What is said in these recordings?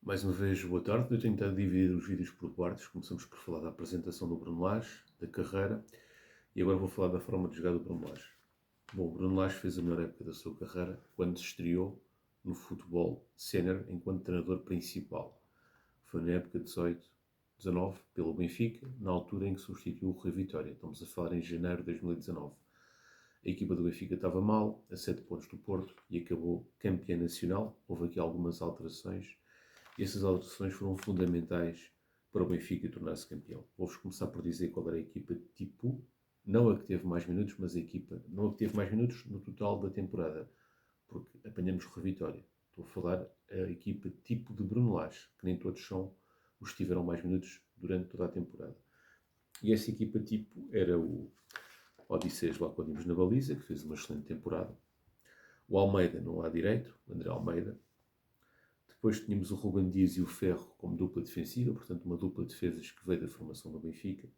Mais uma vez, boa tarde. Eu tenho tentado dividir os vídeos por partes. Começamos por falar da apresentação do Bruno Lage, da carreira, e agora vou falar da forma de jogar do Bruno Lage. Bom, o Bruno Lage fez a melhor época da sua carreira quando se estreou no futebol sénior enquanto treinador principal. Foi na época 18-19 pelo Benfica, na altura em que substituiu o Rui Vitória. Estamos a falar em janeiro de 2019. A equipa do Benfica estava mal, a 7 pontos do Porto, e acabou campeã nacional. Houve aqui algumas alterações. E essas alterações foram fundamentais para o Benfica tornar-se campeão. Vou-vos começar por dizer qual era a equipa tipo, não a que teve mais minutos, mas a equipa, não a que teve mais minutos no total da temporada, porque apanhamos o Vitória. Estou a falar a equipa tipo de Bruno Lage, que nem todos são os que tiveram mais minutos durante toda a temporada. E essa equipa tipo era o Odisseias Lacónimos na baliza, que fez uma excelente temporada. O Almeida no lado direito, o André Almeida. Depois tínhamos o Ruben Dias e o Ferro como dupla defensiva, portanto uma dupla de defesas que veio da formação do Benfica.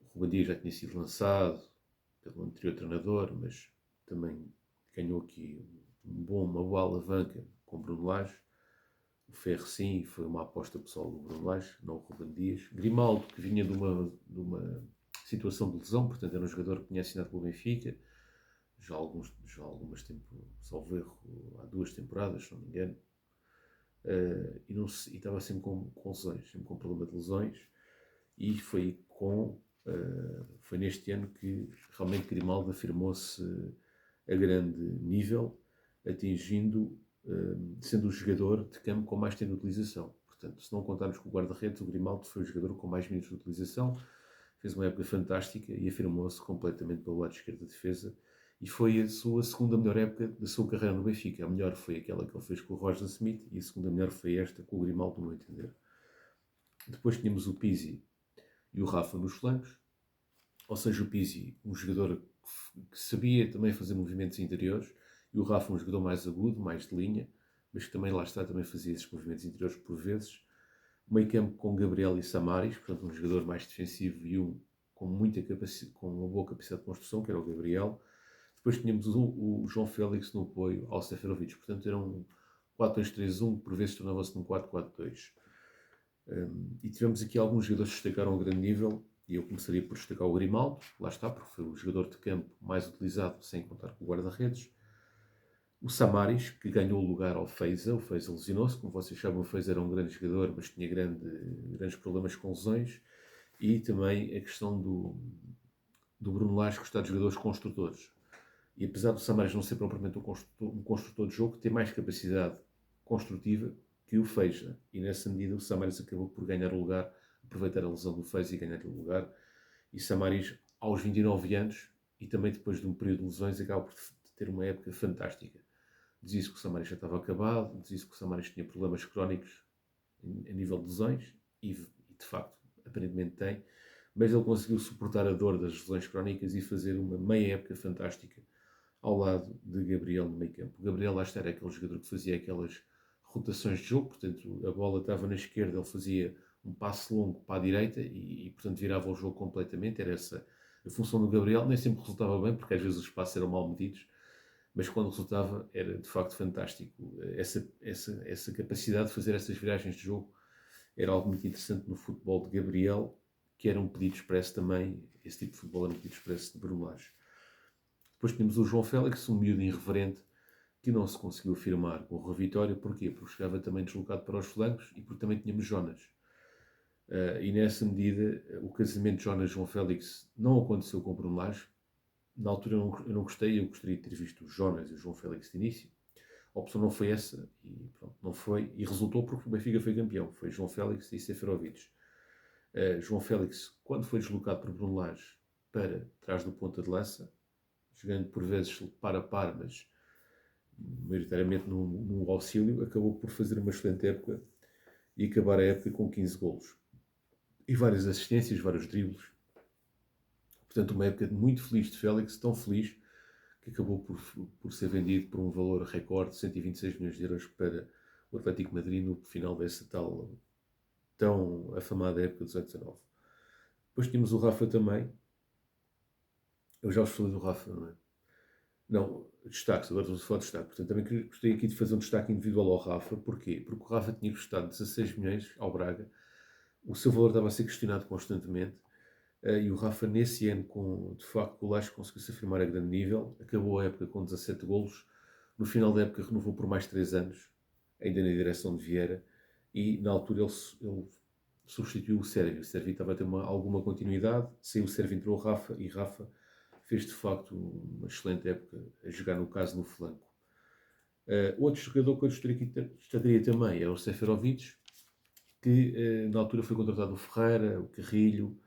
O Ruben Dias já tinha sido lançado pelo anterior treinador, mas também ganhou aqui uma boa alavanca com o Bruno Lage. O Ferro sim, foi uma aposta pessoal do Bruno Lage, não o Ruben Dias. Grimaldo, que vinha de uma situação de lesão, portanto era um jogador que tinha assinado pelo Benfica, já há algumas temporadas, salvo erro, há 2 temporadas, se não me engano. E estava sempre com lesões, sempre com problema de lesões, e foi neste ano que realmente Grimaldo afirmou-se a grande nível, atingindo, sendo o jogador de campo com mais tempo de utilização. Portanto, se não contarmos com o guarda-redes, o Grimaldo foi o jogador com mais minutos de utilização, fez uma época fantástica e afirmou-se completamente pelo lado esquerdo da defesa. E foi a sua segunda melhor época da sua carreira no Benfica. A melhor foi aquela que ele fez com o Roger Smith e a segunda melhor foi esta com o Grimaldo, no meu entender. Depois tínhamos o Pizzi e o Rafa nos flancos. Ou seja, o Pizzi, um jogador que sabia também fazer movimentos interiores, e o Rafa, um jogador mais agudo, mais de linha, mas que também lá está, também fazia esses movimentos interiores por vezes. Meio campo com Gabriel e Samaris, portanto um jogador mais defensivo e um com uma boa capacidade de construção, que era o Gabriel. Depois tínhamos o João Félix no apoio ao Seferovic. Portanto, era um 4-2-3-1, que por vezes tornava-se num 4-4-2. E tivemos aqui alguns jogadores que destacaram a grande nível, e eu começaria por destacar o Grimaldo, lá está, porque foi o jogador de campo mais utilizado, sem contar com o guarda-redes. O Samaris, que ganhou o lugar ao Feiza. O Feiza lesionou-se, como vocês sabem, o Feiza era um grande jogador, mas tinha grandes problemas com lesões. E também a questão do Bruno Lage gostar de jogadores construtores. E apesar do Samaris não ser propriamente um construtor de jogo, tem mais capacidade construtiva que o Feixa. E nessa medida o Samaris acabou por ganhar o lugar, aproveitar a lesão do Feixa e ganhar o lugar. E Samaris, aos 29 anos, e também depois de um período de lesões, acaba por ter uma época fantástica. Dizia-se que o Samaris já estava acabado, dizia-se que o Samaris tinha problemas crónicos a nível de lesões, e de facto, aparentemente tem, mas ele conseguiu suportar a dor das lesões crónicas e fazer uma meia época fantástica ao lado de Gabriel no meio campo. O Gabriel lá está era aquele jogador que fazia aquelas rotações de jogo, portanto a bola estava na esquerda, ele fazia um passe longo para a direita e portanto virava o jogo completamente. Era essa a função do Gabriel. Nem sempre resultava bem, porque às vezes os passes eram mal medidos, mas quando resultava era de facto fantástico. Essa capacidade de fazer essas viragens de jogo era algo muito interessante no futebol de Gabriel, que era um pedido expresso também. Esse tipo de futebol era um pedido expresso de Bruno Lage. Depois tínhamos o João Félix, um miúdo irreverente, que não se conseguiu firmar com o Rui Vitória. Porquê? Porque chegava também deslocado para os flancos e porque também tínhamos Jonas. E nessa medida, o casamento de Jonas-João Félix não aconteceu com o Bruno Lage. Na altura eu não gostei, eu gostaria de ter visto o Jonas e o João Félix de início. A opção não foi essa, e pronto, não foi, e resultou porque o Benfica foi campeão. Foi João Félix e Seferovic. João Félix, quando foi deslocado por Bruno Lage para trás do ponta de lança, jogando por vezes par a par, mas maioritariamente no auxílio, acabou por fazer uma excelente época e acabar a época com 15 golos. E várias assistências, vários dribles. Portanto, uma época muito feliz de Félix, tão feliz que acabou por ser vendido por um valor recorde de 126 milhões de euros para o Atlético Madrid no final dessa tão afamada época de 18-19. Depois tínhamos o Rafa também. Eu já vos falei do Rafa, não é? Não, Destaques, agora estou a falar de destaque. Portanto, também gostei aqui de fazer um destaque individual ao Rafa. Porquê? Porque o Rafa tinha custado 16 milhões ao Braga. O seu valor estava a ser questionado constantemente. E o Rafa, nesse ano, com de facto golos, conseguiu se afirmar a grande nível. Acabou a época com 17 golos. No final da época, renovou por mais 3 anos, ainda na direção de Vieira. E na altura ele substituiu o Sérvio. O Sérvio estava a ter alguma continuidade. Saiu o Sérvio, entrou o Rafa. E Rafa fez de facto uma excelente época a jogar, no caso, no flanco. Outro jogador que eu destacaria também é o Seferovic, que na altura foi contratado o Ferreira, o Carrilho,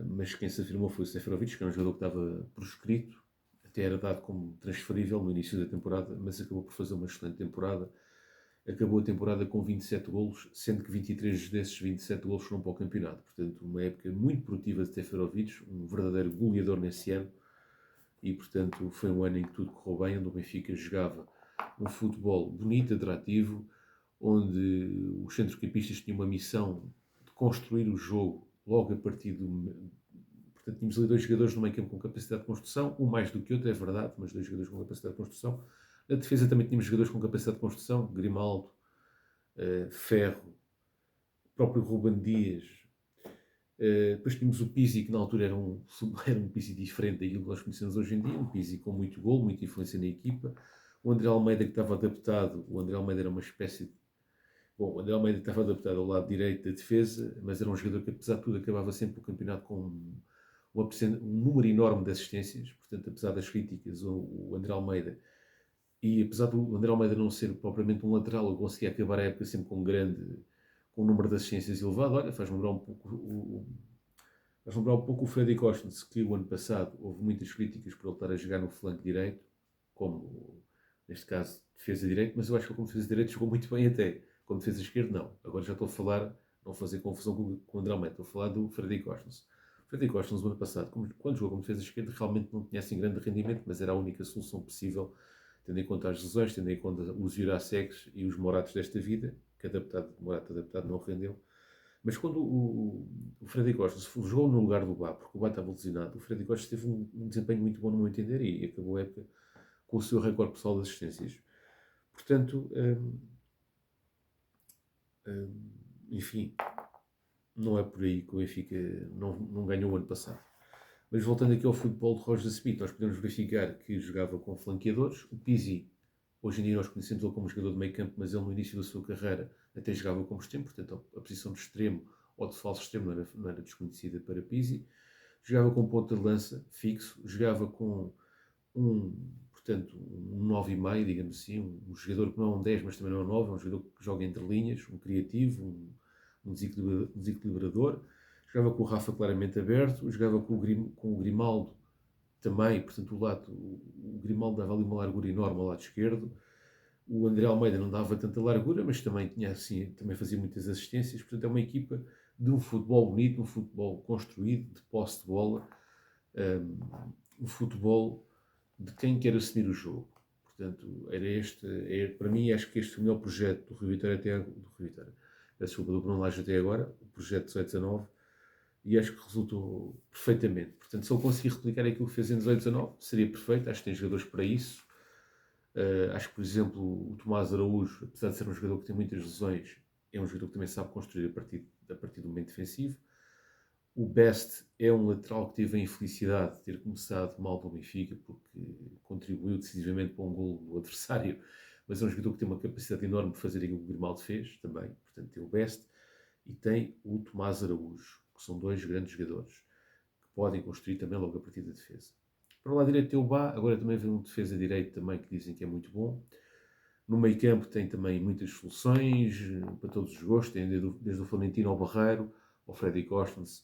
mas quem se afirmou foi o Seferovic, que era um jogador que estava proscrito, até era dado como transferível no início da temporada, mas acabou por fazer uma excelente temporada. Acabou a temporada com 27 golos, sendo que 23 desses 27 golos foram para o campeonato. Portanto, uma época muito produtiva de Seferovic, um verdadeiro goleador nesse ano. E, portanto, foi um ano em que tudo correu bem, onde o Benfica jogava um futebol bonito, atrativo, onde os centrocampistas tinham uma missão de construir o jogo logo a partir do... Portanto, tínhamos ali 2 jogadores no meio campo com capacidade de construção, um mais do que outro, é verdade, mas 2 jogadores com capacidade de construção. Na defesa também tínhamos jogadores com capacidade de construção, Grimaldo, Ferro, o próprio Ruben Dias. Depois tínhamos o Pizzi, que na altura era um Pizzi diferente daquilo que nós conhecemos hoje em dia, um Pizzi com muito gol, muita influência na equipa. O André Almeida, que estava adaptado, o André Almeida era uma espécie de... Bom, o André Almeida estava adaptado ao lado direito da defesa, mas era um jogador que, apesar de tudo, acabava sempre o campeonato com um número enorme de assistências. Portanto, apesar das críticas, o André Almeida, e apesar do André Almeida não ser propriamente um lateral, ele conseguia acabar a época sempre com um número de assistências elevado. Olha, faz lembrar um pouco o Freddy Costens, que o ano passado houve muitas críticas por ele estar a jogar no flanco direito, como, neste caso, defesa direito, mas eu acho que ele, como defesa direito, jogou muito bem até. Como defesa esquerdo, não. Agora já estou a falar, não fazer confusão com o André Almeida, estou a falar do Freddy Costens. O Freddy Costens, no ano passado, quando jogou como defesa esquerda, realmente não tinha assim grande rendimento, mas era a única solução possível, tendo em conta as lesões, tendo em conta os Jurasecs e os Moratos desta vida, que Morato adaptado não rendeu. Mas quando o Freddy Costa jogou no lugar do Bá, porque o Bá estava lesionado, o Freddy Costa teve um desempenho muito bom, no meu entender, e acabou a época com o seu recorde pessoal de assistências. Portanto, enfim, não é por aí que o Benfica não ganhou o ano passado. Mas voltando aqui ao futebol de Roger Smith, nós podemos verificar que jogava com flanqueadores. O Pizzi, hoje em dia nós conhecemos ele como jogador de meio campo, mas ele no início da sua carreira até jogava como extremo, portanto a posição de extremo ou de falso extremo não era desconhecida para Pizzi. Jogava com ponta de lança fixo, jogava com portanto, um 9,5, digamos assim, um jogador que não é um 10, mas também não é um 9, é um jogador que joga entre linhas, um criativo, um desequilibrador. Jogava com o Rafa claramente aberto, jogava com o Grimaldo também, portanto o Grimaldo dava ali uma largura enorme ao lado esquerdo. O André Almeida não dava tanta largura, mas também também fazia muitas assistências. Portanto, é uma equipa de um futebol bonito, um futebol construído, de posse de bola, um futebol de quem quer assumir o jogo. Portanto, para mim, acho que este é o melhor projeto do Rui Vitória do Bruno Lage até agora, o projeto 18-19, e acho que resultou perfeitamente. Portanto, se ele conseguir replicar aquilo que fez em 18-19, seria perfeito. Acho que tem jogadores para isso. Acho que, por exemplo, o Tomás Araújo, apesar de ser um jogador que tem muitas lesões, é um jogador que também sabe construir a partir do momento defensivo. O Best é um lateral que teve a infelicidade de ter começado mal para o Benfica, porque contribuiu decisivamente para um gol do adversário, mas é um jogador que tem uma capacidade enorme de fazer aquilo que o Grimaldo fez também. Portanto, tem o Best e tem o Tomás Araújo, que são 2 grandes jogadores que podem construir também logo a partir da defesa. Para o lado direito tem o Bá, agora também vem um defesa direito também que dizem que é muito bom. No meio campo tem também muitas soluções, para todos os gostos, tem desde o Florentino ao Barreiro, ao Freddy Costens,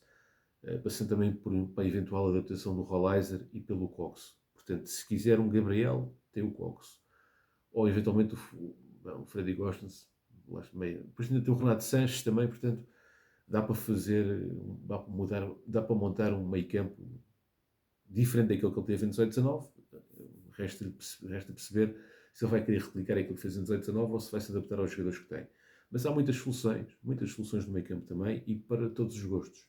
passando também por a eventual adaptação do Rollizer e pelo Cox. Portanto, se quiser um Gabriel, tem o Cox. Ou eventualmente o Freddy Costens, depois ainda tem o Renato Sanches também, portanto, dá para montar um meio campo diferente daquilo que ele teve em 18-19. Resta perceber se ele vai querer replicar aquilo que fez em 18-19 ou se vai se adaptar aos jogadores que tem. Mas há muitas soluções no meio campo também e para todos os gostos.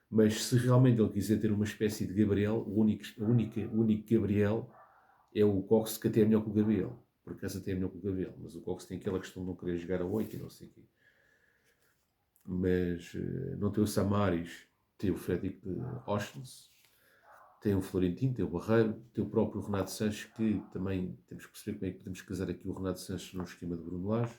Mas se realmente ele quiser ter uma espécie de Gabriel, o único Gabriel é o Cox que até é melhor que o Gabriel. Por acaso até é melhor que o Gabriel, mas o Cox tem aquela questão de não querer jogar a 8 e não sei o quê. Mas não tem o Samaris, tem o Fredrik Oshens, tem o Florentino, tem o Barreiro, tem o próprio Renato Sanches, que também temos que perceber como é que podemos casar aqui o Renato Sanches num esquema de Bruno Lage.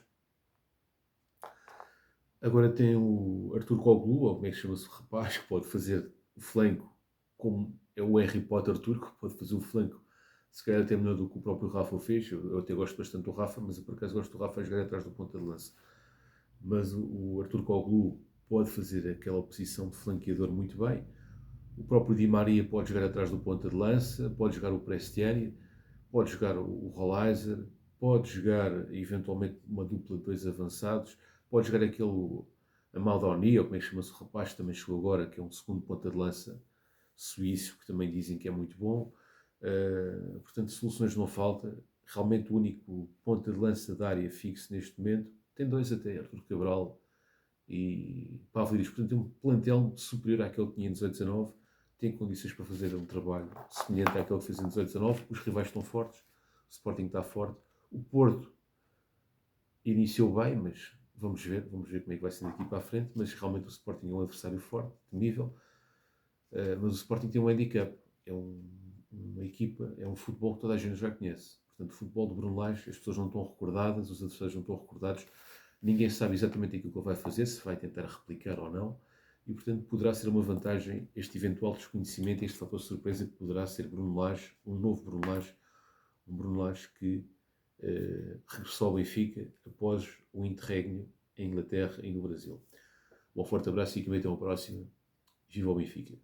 Agora tem o Arthur Koglu, ou como é que chama-se o rapaz, que pode fazer o flanco, como é o Harry Potter turco, pode fazer o flanco, se calhar até melhor do que o próprio Rafa fez. Eu até gosto bastante do Rafa, mas eu por acaso gosto do Rafa a jogar atrás do ponta de lança. Mas o Arthur Koglu pode fazer aquela posição de flanqueador muito bem. O próprio Di Maria pode jogar atrás do ponta de lança, pode jogar o Prestiani, pode jogar o Rolaiser, pode jogar eventualmente uma dupla de dois avançados, pode jogar aquele Maldoni, ou como é que chama-se o rapaz que também chegou agora, que é um segundo ponta de lança suíço, que também dizem que é muito bom. Portanto, soluções não falta. Realmente o único ponta de lança da área fixo neste momento, tem dois até, Artur Cabral e Pavlidis. Portanto, tem um plantel superior àquele que tinha em 18-19, tem condições para fazer um trabalho semelhante àquele que fez em 18-19. Os rivais estão fortes, o Sporting está forte, o Porto iniciou bem, mas vamos ver como é que vai ser daqui para a frente. Mas realmente o Sporting é um adversário forte, de nível, mas o Sporting tem um handicap, é uma equipa, é um futebol que toda a gente já conhece. Portanto, o futebol de Bruno Lage, as pessoas não estão recordadas, os adversários não estão recordados, ninguém sabe exatamente aquilo que ele vai fazer, se vai tentar replicar ou não, e portanto poderá ser uma vantagem este eventual desconhecimento, este fator surpresa que poderá ser Bruno Lage, um novo Bruno Lage, um Bruno Lage que regressou ao Benfica após o interregno em Inglaterra e no Brasil. Um forte abraço e que até uma próxima. Viva o Benfica!